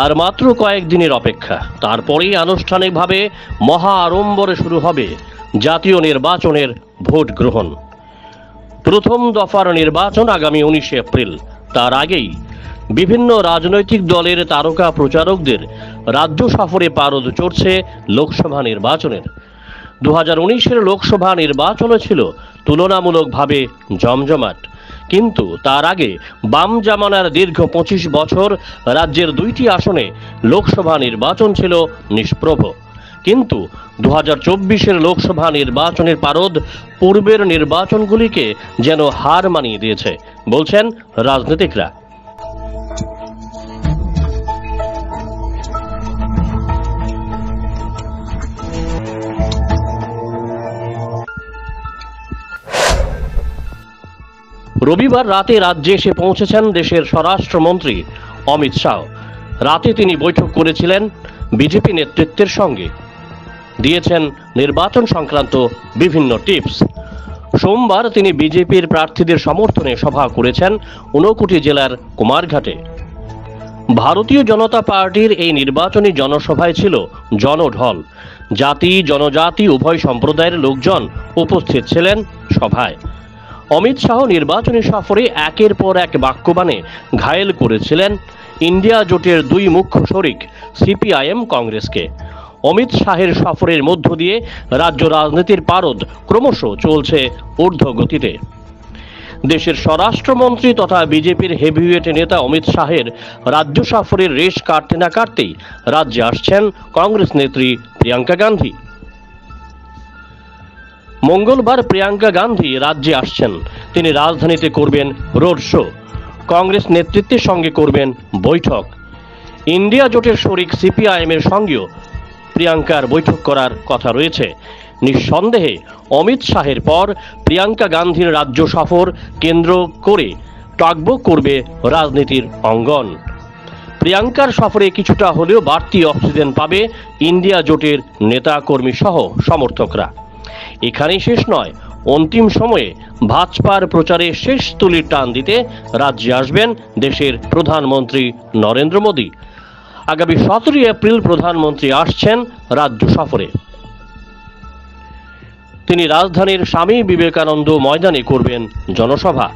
আর মাত্র কয়েকদিনের অপেক্ষা, তারপরেই আনুষ্ঠানিকভাবে মহা আড়ম্বরে শুরু হবে জাতীয় নির্বাচনের ভোট গ্রহণ। প্রথম দফার নির্বাচন আগামী 19 এপ্রিল। তার আগেই বিভিন্ন রাজনৈতিক দলের তারকা প্রচারকদের রাজ্য সফরে পারদ চড়ছে লোকসভা নির্বাচনের। 2019-এর লোকসভা নির্বাচনও ছিল তুলনামূলকভাবে জমজমাট, কিন্তু তার আগে বাম জামানার দীর্ঘ 25 বছর রাজ্যের 2টি আসনে লোকসভা নির্বাচন ছিল নিষ্প্রভ। কিন্তু 2024-এর লোকসভা নির্বাচনের পারদ পূর্বের নির্বাচনগুলিকে যেন হার মানিয়ে দিয়েছে বলছেন রাজনীতিকরা। রবিবার রাতে রাজ্যে এসে পৌঁছেছেন দেশের স্বরাষ্ট্রমন্ত্রী অমিত শাহ। রাতে তিনি বৈঠক করেছিলেন বিজেপি নেতৃত্বের সঙ্গে, দিয়েছেন নির্বাচন সংক্রান্ত বিভিন্ন টিপস। সোমবার তিনি বিজেপির প্রার্থীদের সমর্থনে সভা করেছেন ঊনকোটি জেলার কুমারঘাটে। ভারতীয় জনতা পার্টির এই নির্বাচনী জনসভায় ছিল জনঢল। জাতি জনজাতি উভয় সম্প্রদায়ের লোকজন উপস্থিত ছিলেন সভায়। অমিত শাহ নির্বাচনী সফরে একের পর এক বাক্যবাণে ঘায়েল করেছিলেন ইন্ডিয়া জোটের 2 মুখ্য শরিক সিপিআইএম কংগ্রেসকে। অমিত শাহের সফরের মধ্য দিয়ে রাজ্য রাজনীতির পারদ ক্রমশ চলছে ঊর্ধ্বগতিতে। দেশের স্বরাষ্ট্রমন্ত্রী তথা বিজেপির হেভিওয়েট নেতা অমিত শাহের রাজ্য সফরের রেশ কাটতে না কাটতেই রাজ্যে আসছেন কংগ্রেস নেত্রী প্রিয়াঙ্কা গান্ধী। মঙ্গলবার প্রিয়াঙ্কা গান্ধী রাজ্যে আসছেন। তিনি রাজধানীতে করবেন রোড শো, কংগ্রেস নেতৃত্বের সঙ্গে করবেন বৈঠক। ইন্ডিয়া জোটের শরিক সিপিআইএমের সঙ্গেও প্রিয়াঙ্কার বৈঠক করার কথা রয়েছে। নিঃসন্দেহে অমিত শাহের পর প্রিয়াঙ্কা গান্ধীর রাজ্য সফর কেন্দ্র করে টগবগ করবে রাজনীতির অঙ্গন। প্রিয়াঙ্কার সফরে কিছুটা হলেও বাড়তি অক্সিজেন পাবে ইন্ডিয়া জোটের নেতাকর্মী সহ সমর্থকরা। এখানেই শেষ নয়, অন্তিম সময়ে ভাজপার প্রচারে শেষ তুলির টান দিতে রাজ্যে আসবেন দেশের প্রধানমন্ত্রী নরেন্দ্র মোদী। আগামী 17 এপ্রিল প্রধানমন্ত্রী আসছেন রাজ্য সফরে। তিনি রাজধানীর স্বামী বিবেকানন্দ ময়দানে করবেন জনসভা।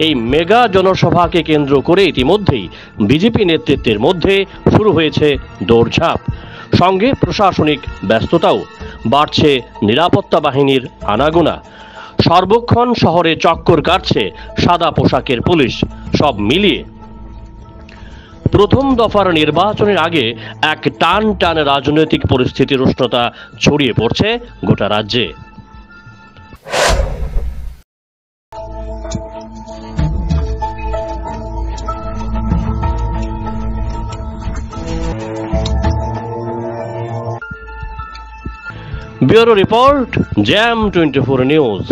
এই মেগা জনসভাকে কেন্দ্র করে ইতিমধ্যেই বিজেপি নেতৃত্বের মধ্যে শুরু হয়েছে দৌড়ঝাঁপ, সঙ্গে প্রশাসনিক ব্যস্ততাও। বাড়ছে নিরাপত্তা বাহিনীর আনাগোনা, সর্বক্ষণ শহরে চক্কর কাটছে সাদা পোশাকের পুলিশ। সব মিলিয়ে প্রথম দফার নির্বাচনের আগে এক টান টান রাজনৈতিক পরিস্থিতির উষ্ণতা ছড়িয়ে পড়ছে গোটা রাজ্যে। Bureau report, jam 24 news.